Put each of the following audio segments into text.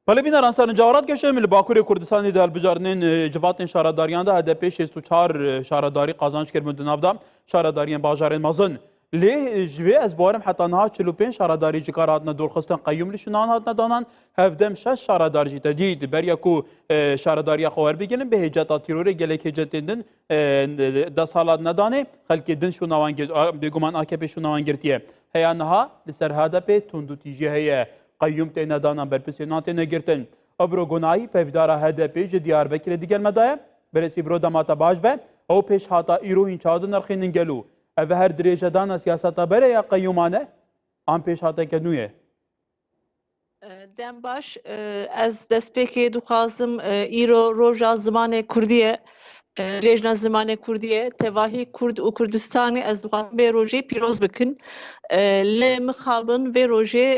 Talebîna Ranserên Cawarat geşem li Bakurê Kurdistanê de hilbijartinên civatên şaradariyan de HDP 64 şaradarî qazanç kirin di nav da şaradariyên bajarên mezin. Lê ji vê ez barim heta niha 45 şaradarî ji kar hatine dorxistin qeyyûm li şinan hatine danan hevdem 6 şaradar jî tedî di beriya ku şaradariya xwe werbigrin bi hêceta tîrorê gelek hêcetên din de salat nedanê xelkê din şû nawan bêguman AKP şû nawan girtiye. Heya niha li ser HDP tundûtî jî heye. قیوم تی ندانم برپرسیونان تی نگرتن. ابرو گناهی پفدارا HDP جه دیاربکر دیگر مدایه برسی برو دماتا باش به او پیش هاتا ایرو هین چادن نرخینن گلو. او هر دریجه دانا سیاستا بره یا قیومانه آن پیش هاتا کنویه. Dem baş ez destpêkê dixwazim îro roja zimanê Kurdî rêjna zimanê Kurdî tevahî Kurd û Kurdistanê ez dixwazim vê rojê pîroz bikin. Lê mixabin vê rojê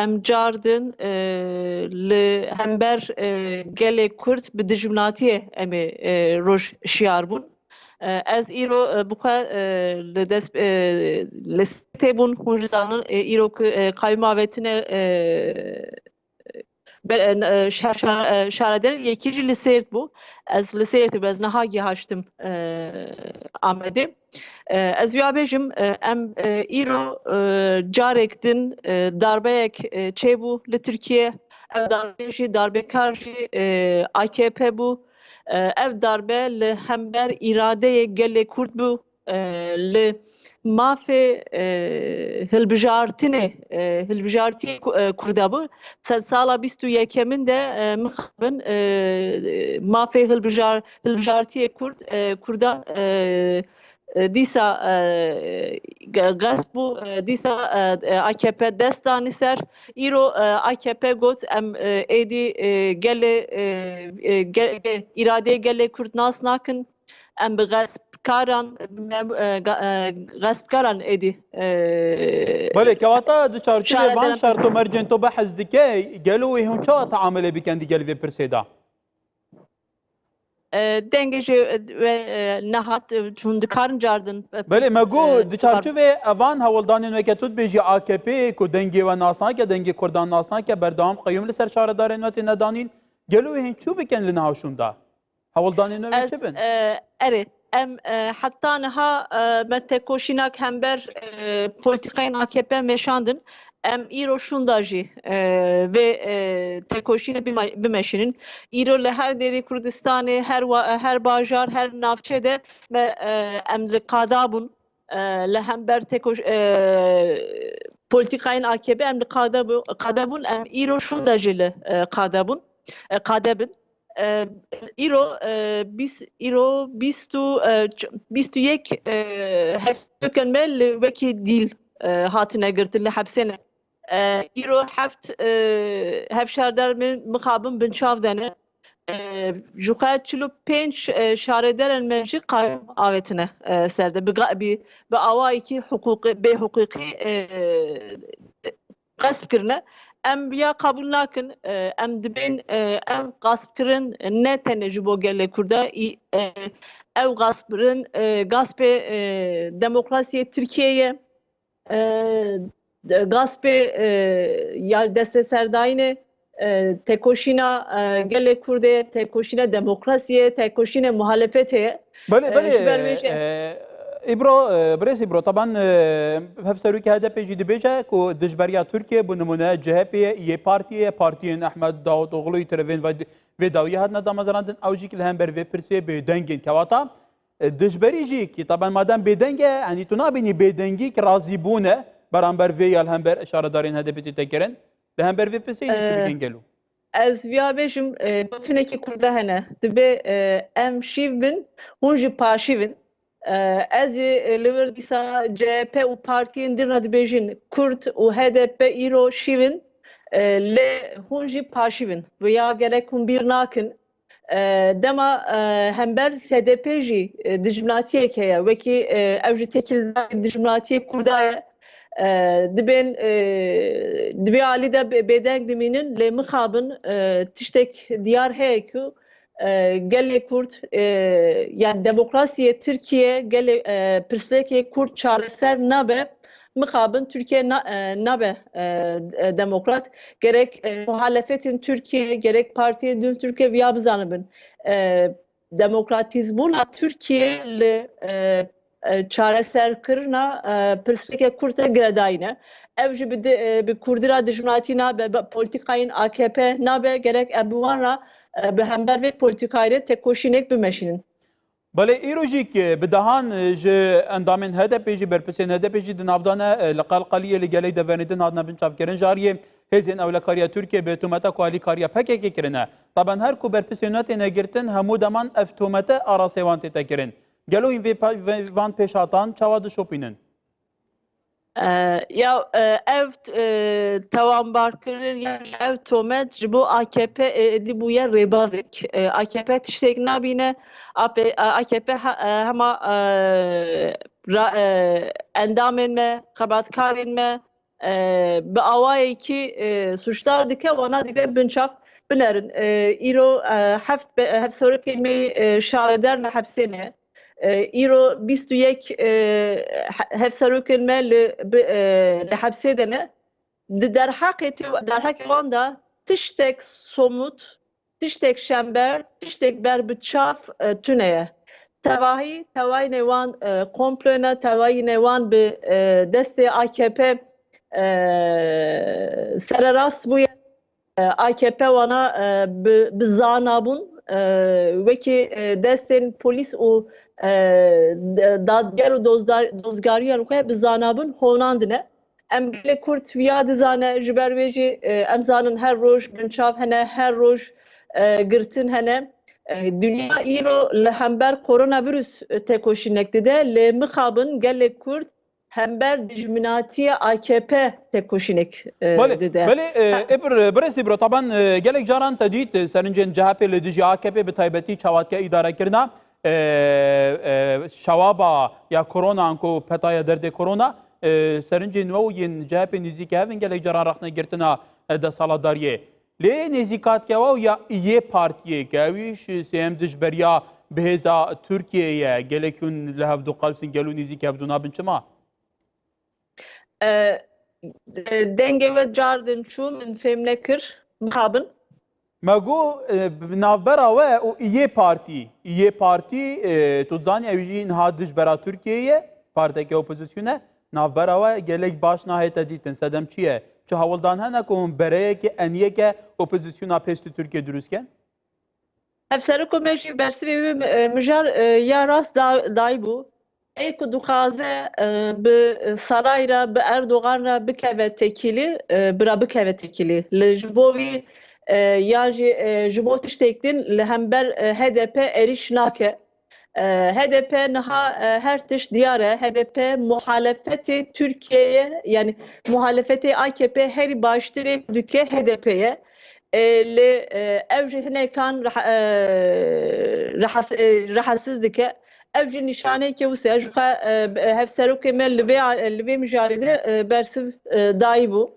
em cardin li hember gelê Kurd bi dijminatiyê em ê roj şiyar bûn. Ez îro bixwe li dest li têbûn hûn ji zanin îro qayyûma vetine şarader yekî jî li Sêrt bû. Ez li Sêrtê ez niha gihîştim Amedê. Ez vêya bêjim em îro carek din darbeyek çêbû li Tirkiye. Ev darbe jî darbekar jî AKP bû. Ev darbe li hember îradeyê gelê Kurd bû li mafê hilbijartiyê Kurda bû. Sed sala 21 de mixabin mafê hilbijartiyê Kurda dîsa gasp bû dîsa AKP dest danî ser îro AKP got em êdî gelê îradeyê gelê Kurd nas nakin em bi gaspkaran êdî بله کواتا د چارچوبê van şart û mercên to behez dike gelo wê hûn çawa teamelê bikin digel vê pirsê da? Dengê jê nehat hûn dikarin cardin. Belê me got di çarçovê evan hewildanên weke tu dibêjî AKP ku dengê we nas nake dengê Kurdan nas nake berdewam qeyyûm li ser şaredarên we tê nedanîn gelo wê hîn çû bikin li niha şûn da? Hewildanên we çi bin? Erê em heta niha me tekoşînak hember polîtikayên AKP meşandin. Em îro şunda jî vê tekoşînê bimeşînin. Îro li her derê Kurdistanê her bajar her navçe de me em li qada bûn li hember polîtikayên AKP em li qada bûn em îro şunda jî li qada bin. îro bîst û yek hevsokên me li wekî dîl hatine girtin li hepsêne. îro hevşardar mixabin binçav dene. Ji xwe 45 şaredarên me jî qayyûm avêtine serde bi awayekî bê huquqî gasp kirine. Em ya kabul nakin em dibên ev gaspkirin ne tenê ji bo gelê Kurda ev gaspê demokrasiyê Tirkiyeyê gaspê ya destê serdayînê tekoşîna gelê Kurdê tekoşîna demokrasiyê tekoşîna muhalefetê İbro, برس İbro, taban hevserûkê HDP jî dibêje ku dijberiya Tirkiye bu nimune CHP yê partiyên Ehmed Davutoğlu'yê tirevên vê dawiyê hatine damezrandin ew jî li hember vê pirsê bêdengên kewata dijberî jî ki taban madem bêdeng e yanî tu nabînî bêdengî ki razîbûne beramber vê ya li hember şaredarên HDP tê kirin li hember vê pirsê çi bikin gelo? Ez vêya bêjim gotinekî Kurda hene dibe em şîv bin hûn jî paşîv bin. Ez li vir dîsa CHP û partiyên dirna dibêjin Kurd û HDP îro şîvin lê hûn jî paşîvin ya gerek hûn bîr nakin dema hember HDP jî dijminatiyek heye wekî ew jî tekîldar dijminatiyê Kurda ye dibê alî de bêdeng dimînin lê mixabin tiştek diyar heye ku gelê Kurd yani demokrasiyê Tirkiye gelê pirslêkê Kurd çareser nabe mıkabın Türkiye nabe demokrat gerek muhalefetin Türkiye gerek partiye dün Türkiye veya bizanabın demokratizmuna Türkiye çareser kırına perspektif kurta gradayne evci bir kurdira dijunati nabe politikayın AKP nabe gerek ebuvanra به همبر وی پولیتیکایی تکوشینک بمشین. بله ایروژیک بدهان ج اندامن هدف جی برپسین هدف جی دنابدانه لقال قلیه لگلی دوانیدن هادنا بنچاف کرن جاریه هزین اولکاریا ترکیه به تومتا کوالی کاریا پکه کرنه طبعا هر کو برپسینات نگرتن همو دمان افتومتا آراسیوان تکرن گلو این وان پیشاتان چواد شوپینن Ya ev tavan barkırır ya ev tomet bu AKP edi bu yer rebazik AKP tiştek nabine AKP hema endam etme kabatkar etme be avay ki suçlar dike vana dike binçak binerin iro hef soru kelimeyi şareder ne hepsine ایرو 21 هفسرو کلمه لحبسه دنه در حق واندا تشتک somut تشتک شنبر تشتک بر بتشاف تونيه تواهی نوان komplona تواهی نوان به دست AKP سرراس بوی AKP وانا بزانابون وکی دستن پلیس و دادگر و دزگاری روکه بزانابون هوناندنه ام گله کورت ویا دزانه جبرویجی امزانن هر روز بنچاف هنه هر روز گرتن هنه dünya ilo lehember koronavirüs tekoşinekti de le mıkabın gele kurt hember dijminatiye AKP tekoşinek dedi. بله برسی برو طبعا گلک جاران تدید سرنجین جهپی لدیجی AKP به تایبتی چواد که اداره کرنا شوابا یا کرونا انکو پتایا درد کرونا سرنجین و ین جهپی نزیک هفن گلک جاران رخنه گرتنا ده سالاداریه لی نزیکات که و یا یه پارتیه که ویش سیم دجبریا بهزا ترکیه گلکون لحف دو قلسین گلو نزیک هف دونا بنچما denge ve cardın şu min femne kır mıkabın مگو نافبرا و یه پارتی تو زانی اویجی اینها دجبرا ترکیه پارتی که اپوزیسیونه نافبرا و گلک باش نهایت دیتن سدم چیه چه هولدان هنه که اون برای که انیه که اپوزیسیونا پیست ترکیه درست کن؟ Efsane komedi bersi ve müjar ya rast dayı bu. Eko dukaze bi sarayra bi Erdoğan'ra bi keve tekili bira bi keve tekili. Le jibovi ya jibo tiştektin le hember HDP eriş nake. HDP naha her tiş diyare HDP muhalefeti Türkiye'ye yani muhalefeti AKP her baştırı düke HDP'ye le evci hinekan rahatsız dike evci nişane ki use juka hevseru kemel lbe müjarede bersiv dahi bu.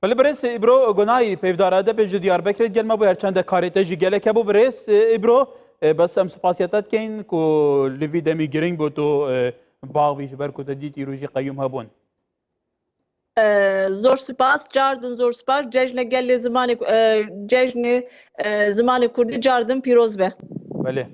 بله برس ابرو گناهی پیوداره ده به دیاربکر گلما بو هرچند کاریته جی گله که بو برس ابرو بس ام سپاسیتات کین کو لوی دمی گرینگ بو تو باغ جبر کو تدیت ایروجی قیوم هبون زور سپاس جاردن زور سپاس جشن گل زمان جشن زمان کردی جاردن پیروز به بله